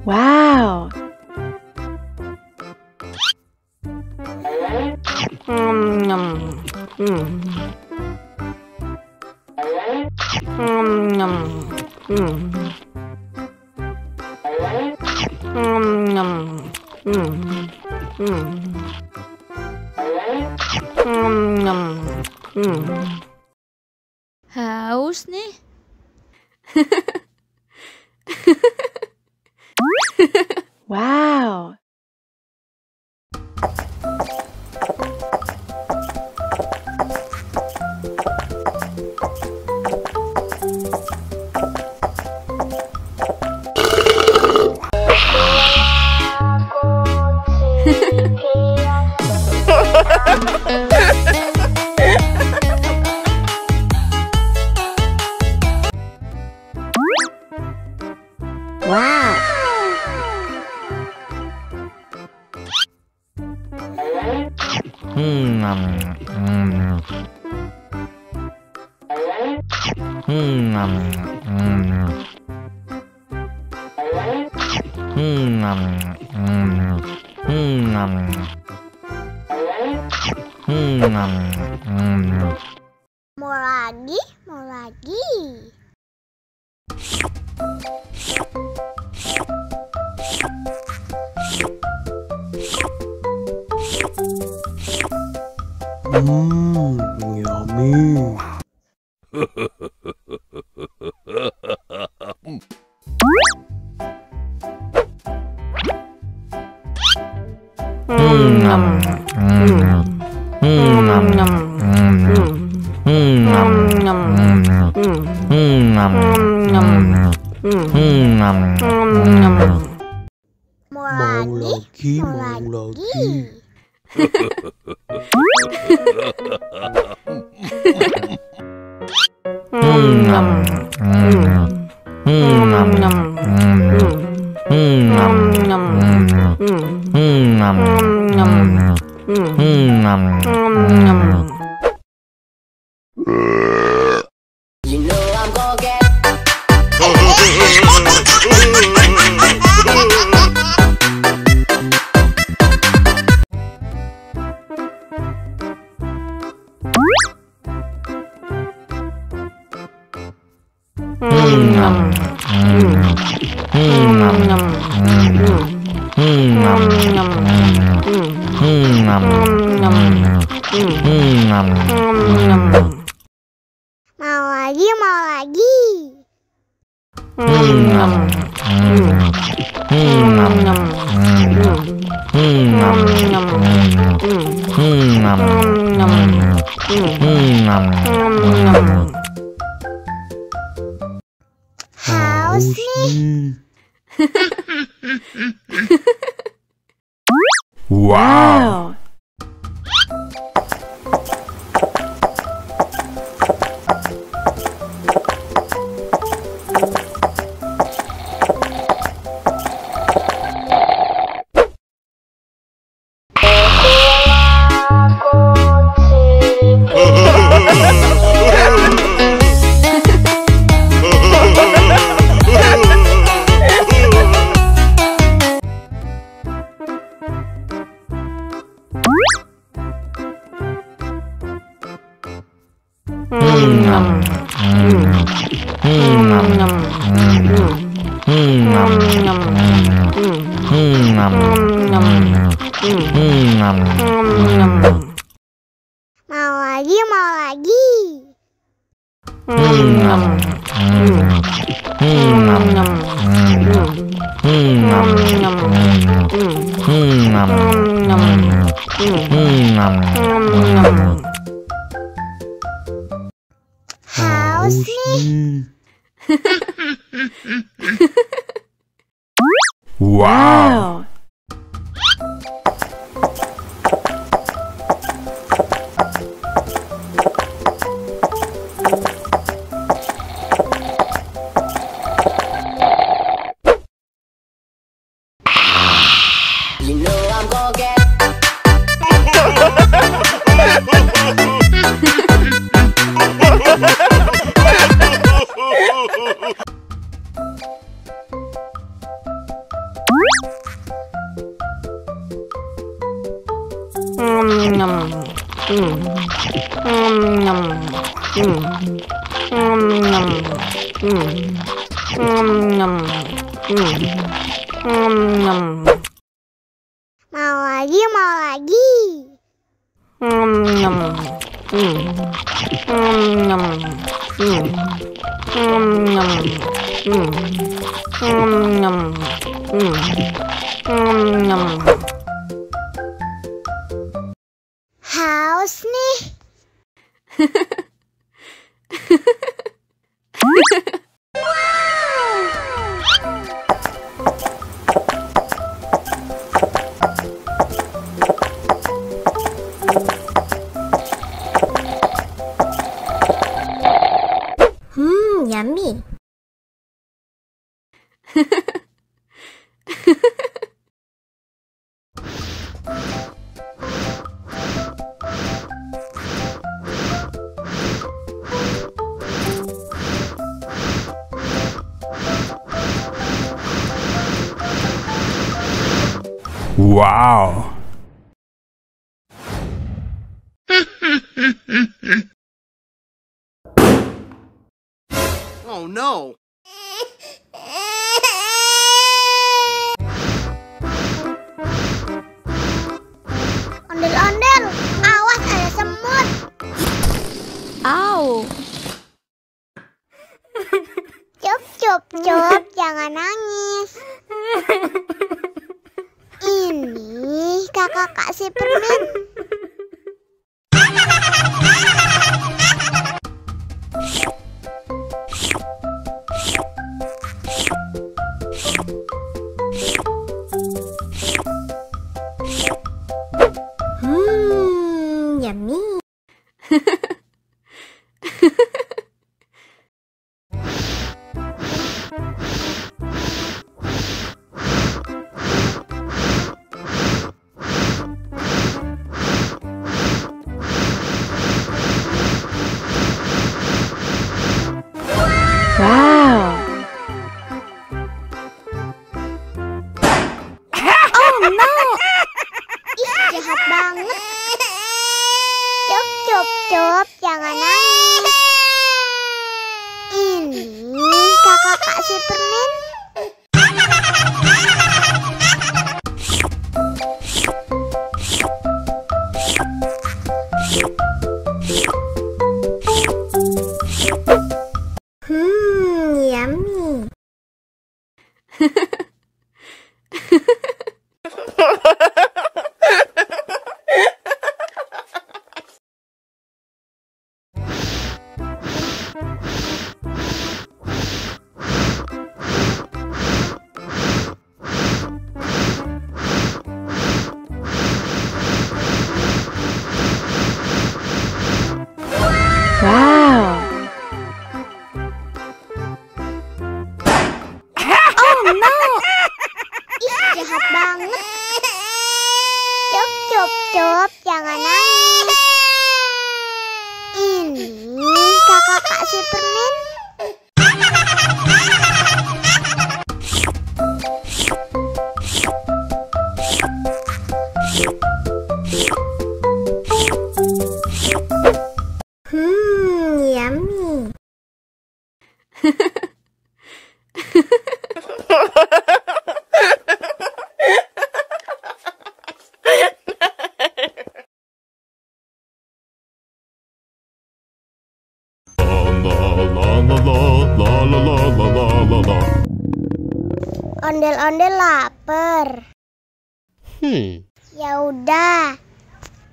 Wow! Haus nih. Wow! Wow! Mau lagi, mau lagi. Yummy. Mau Mau lagi, lagi, mau mau lagi. lagi. Mau lagi, mau lagi. Haus nih. Wow! Mau lagi, mau lagi. Haus nih. Wow! Mau lagi, mau lagi. Haus nih. Yummy. Wow. Oh no! Ondel-ondel, awas ada semut. Au. Cup, cup, cup, jangan nangis. Ini kakak kasih permen. Yummy. Wow. Oh no. Ih, jahat banget. Cup, cup, cup, jangan nangis. Ini kakak kasih permen. Yummy. Wow. Oh no. Ih, jahat banget. Cup, cup, cup, jangan nangis. Ini kakak kasih permen. Yummy. Ondel-ondel lapar. Ya udah.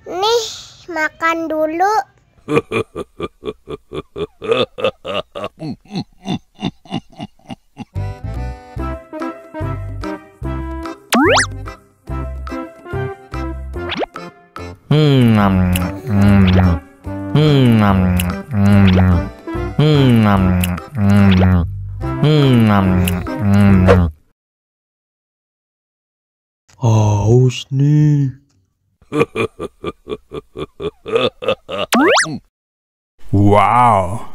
Nih, makan dulu. Haus nih. Wow.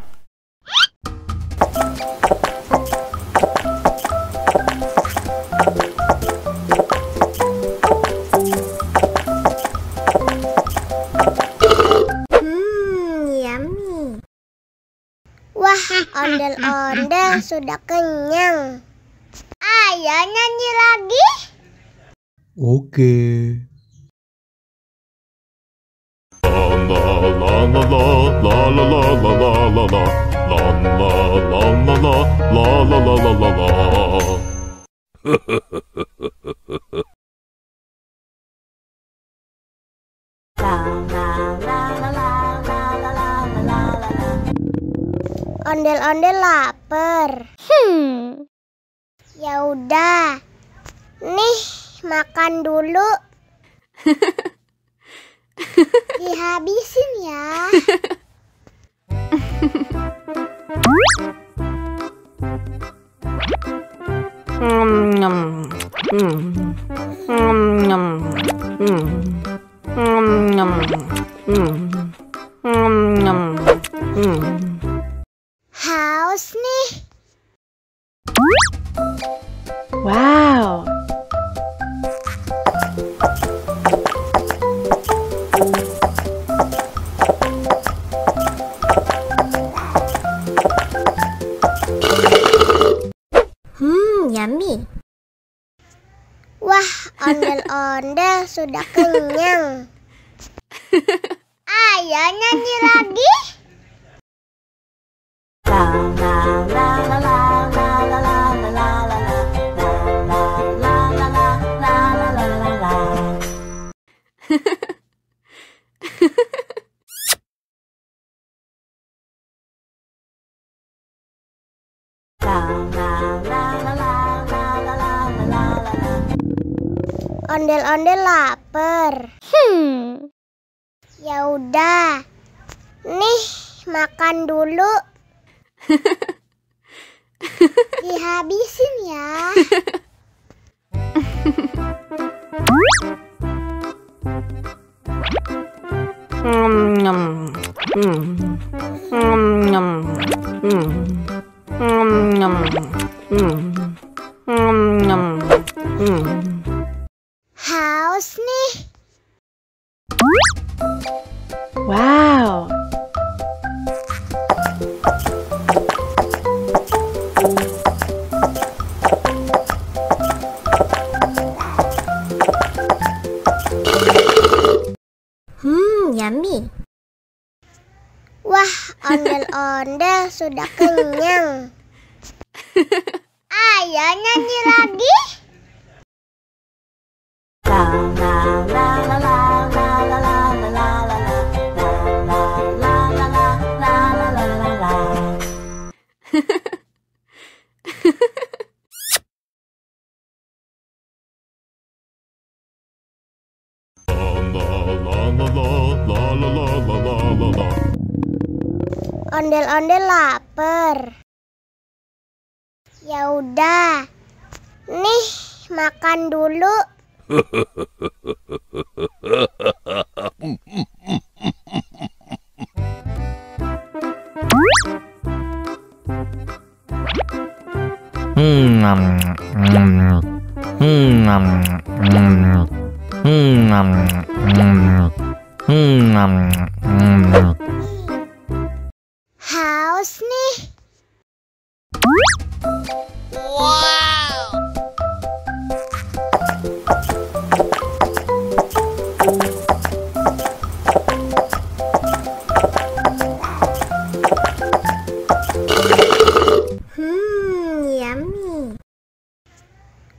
ondel-ondel sudah kenyang. Ayo nyanyi lagi. Oke. Ondel-ondel lapar. Ya udah. Nih, makan dulu. Dihabisin ya. Haus nih. Wow. Yummy. Wah, ondel-ondel sudah kenyang. Ayo nyanyi lagi. Ondel-ondel lapar. Ya udah. Nih, makan dulu. Dihabisin ya. Haus nih. Wow. Yummy. Wah, ondel-ondel sudah kenyang. Ayo nyanyi lagi. Ondel-ondel lapar. Ya udah. Nih, makan dulu. Haus nih. Yummy.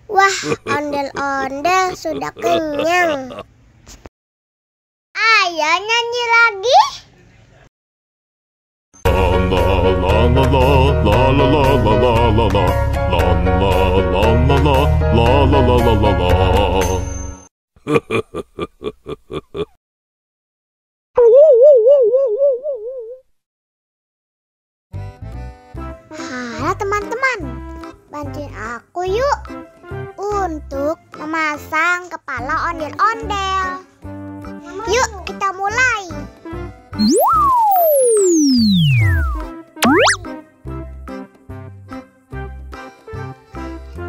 Wah, ondel-ondel sudah kenyang. Ayo nyanyi lagi. Halo teman-teman, bantuin aku yuk untuk memasang kepala ondel-ondel. Yuk kita mulai.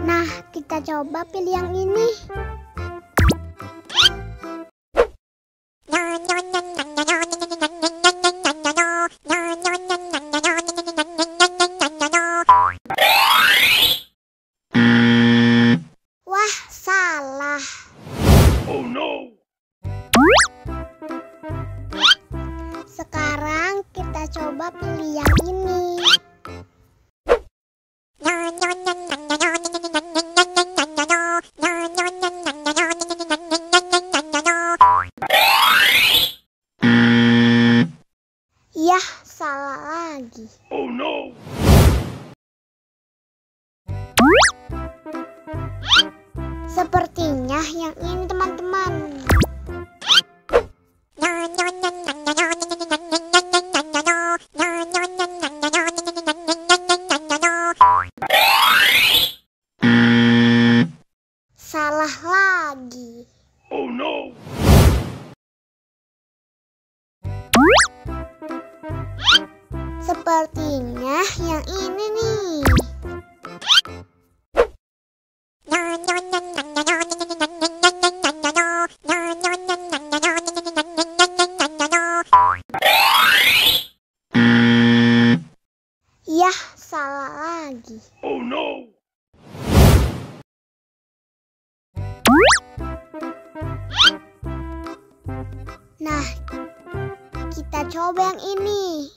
Nah, kita coba pilih yang ini. yang ini teman-teman. Salah lagi. Oh no! Sepertinya yang ini nih. Yah, salah lagi. Oh no! Nah, kita coba yang ini.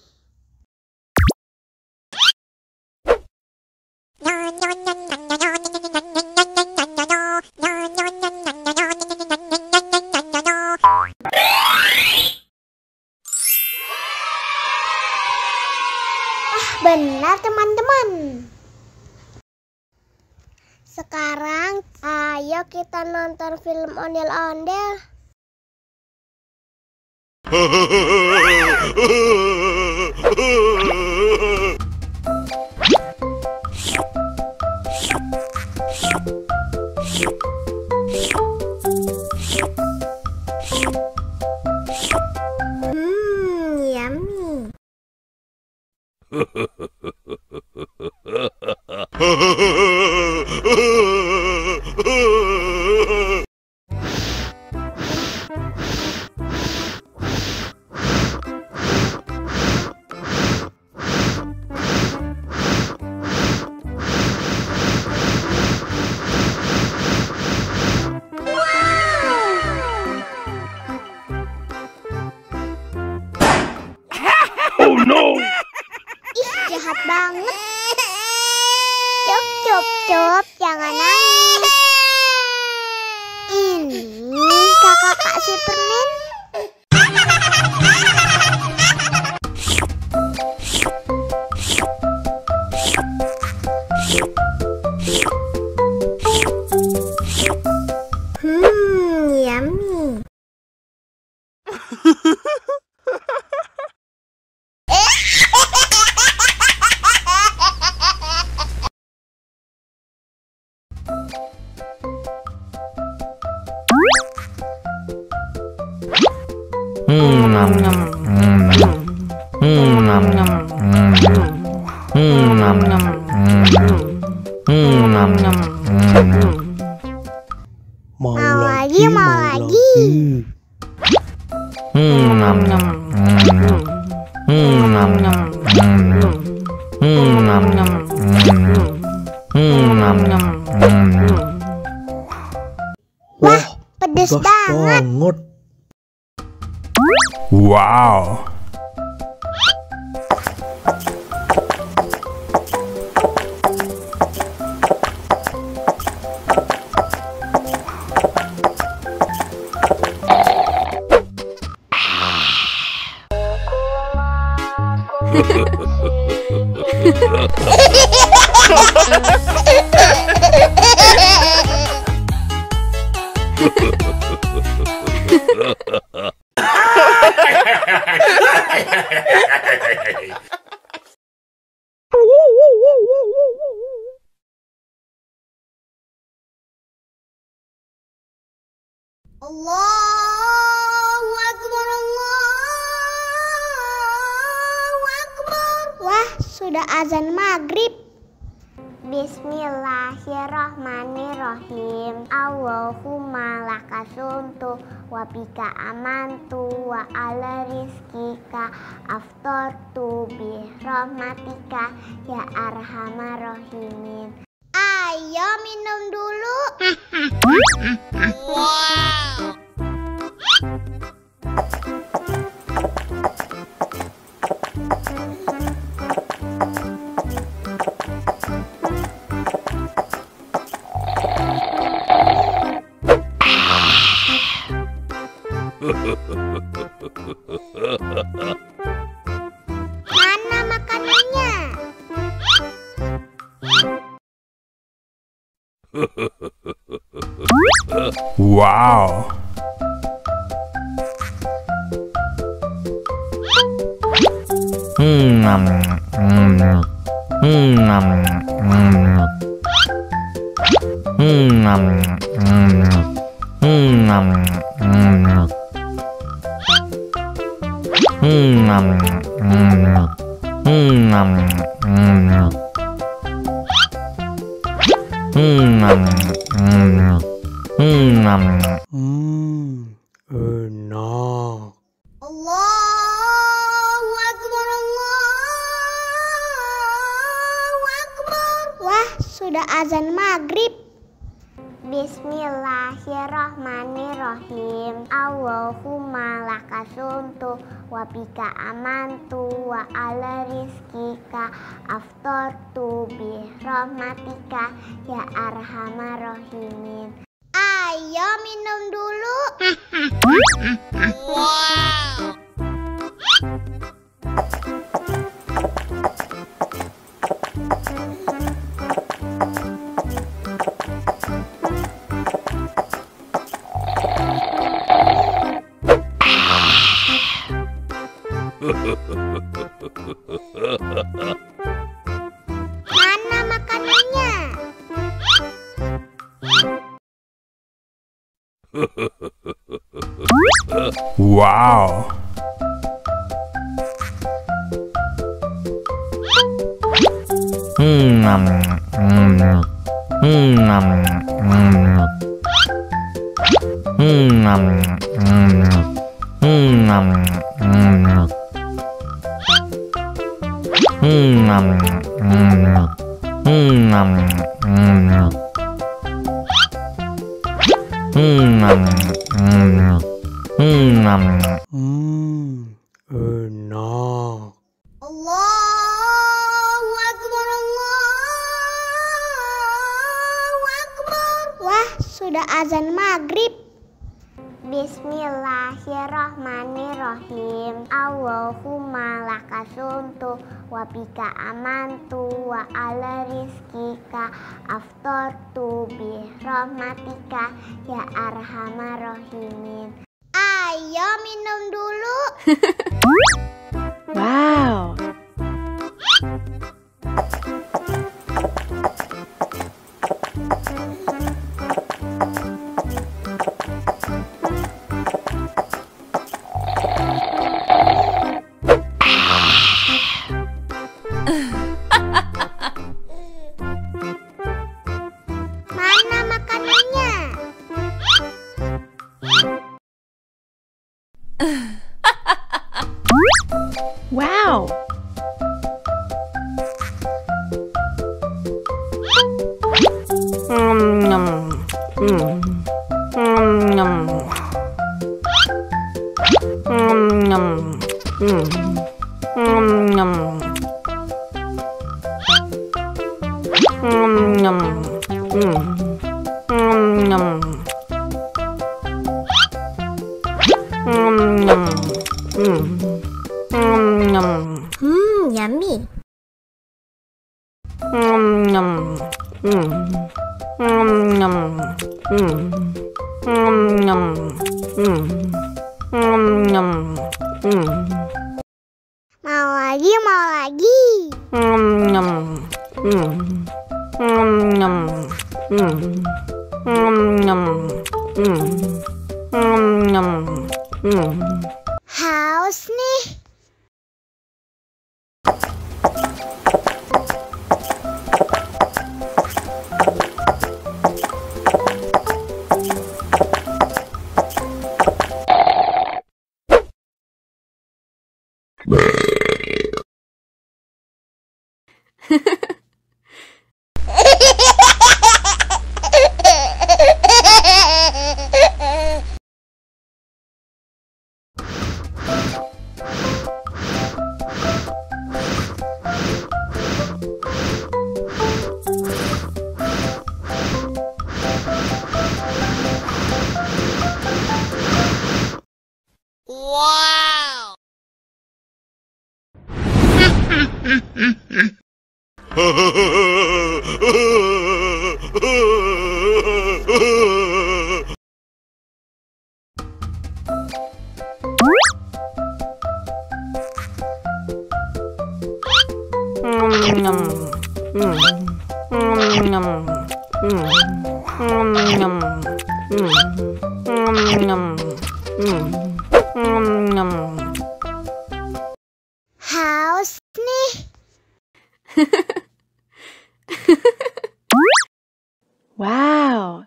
Benar teman-teman. Sekarang ayo kita nonton film ondel-ondel. Yummy. Oh no! Ih, jahat banget. Cup, jangan nangis. Ini kakak Kak Superman. Yummy. Mau Mau lagi, lagi, mau lagi. Wah, pedes gas banget. banget. Wow! Allahu Akbar, Allahu Akbar. Wah, sudah azan maghrib. Bismillahirrahmanirrahim. Allahumma lakasumtu wa bika amantu wa ala rizkika aftortu bi rahmatika ya arhamar rahimin. Ayo minum dulu. Mana makanannya? Wow. Enak. Allahu Akbar, Allahu Akbar. Wah, sudah azan maghrib. Bismillahirrahmanirrahim. Allahumma lakasumtu wa bika amantu wa ala rizkika aftortu bi rahmatika ya arhamar rahimin. Ayo minum dulu. Wow. Mana makanannya? Wow. Enak. Allahu Akbar, Allahu Akbar. Wah, sudah azan maghrib. Bismillahirrahmanirrahim. Allahumma lakasumtu wa bika amantu wa ala rizkika aftortu bi rahmatika ya arhamar rahimin. Ayo minum dulu. Wow. Mana makanannya? Wow. Yummy. Mau lagi, mau lagi. Haus nih. Haus nih. Wow.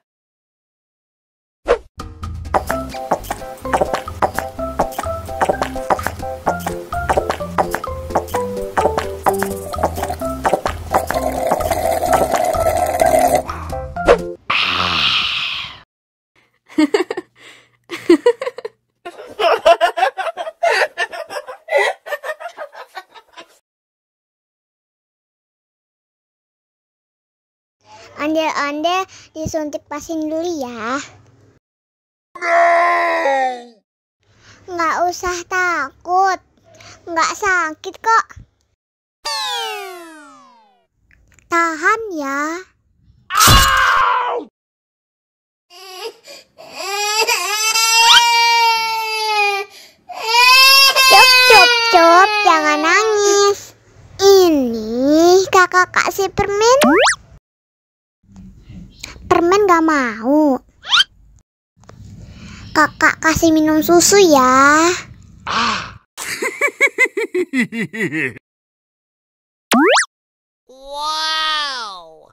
Ondel-ondel disuntik vaksin dulu ya. Nggak usah takut, nggak sakit kok. Tahan ya. Cup, jangan nangis. Ini kakak kasih permen. Permen gak mau. Kakak kasih minum susu ya. Wow.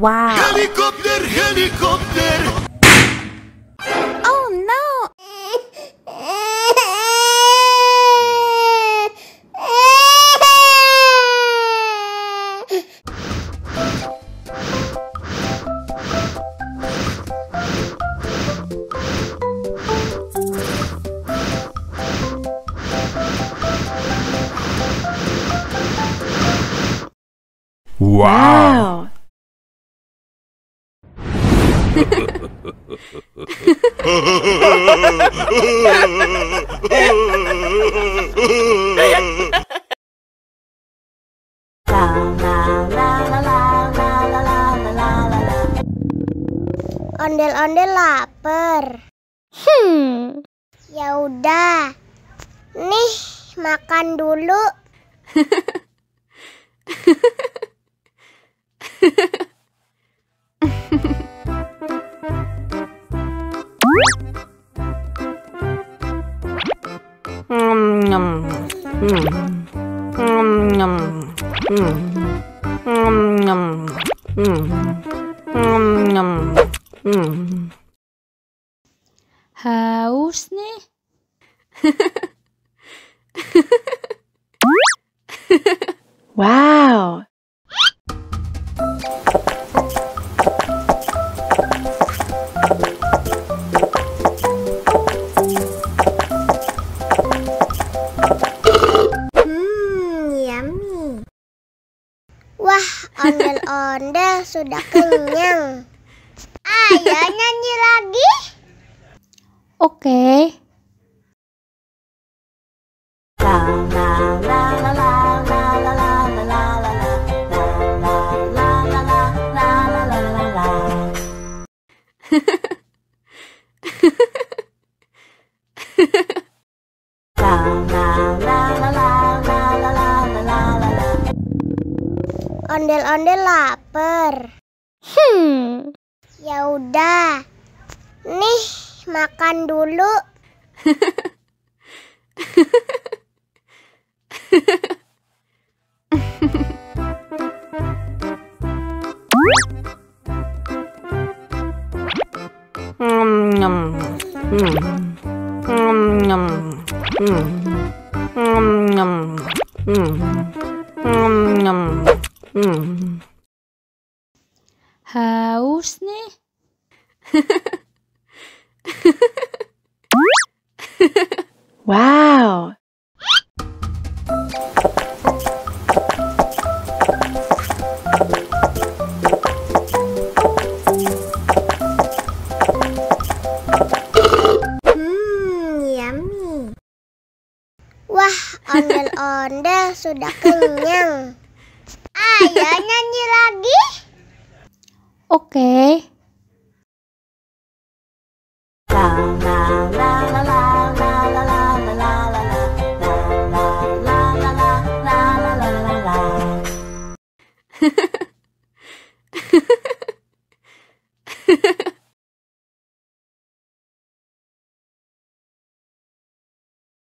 Wow. Helikopter, helikopter. Oh no. Wow. Ondel-ondel lapar. Ya udah. Nih, makan dulu. Haus nih. Wow. Yummy. Wah, ondel-ondel sudah kenyang. Ayo nyanyi lagi. Oke. Ondel-ondel lapar. Ya udah. Nih, makan dulu. Haus nih. Wow. Yummy. Wah, ondel-ondel sudah kenyang. Ayo nyanyi lagi. Oke.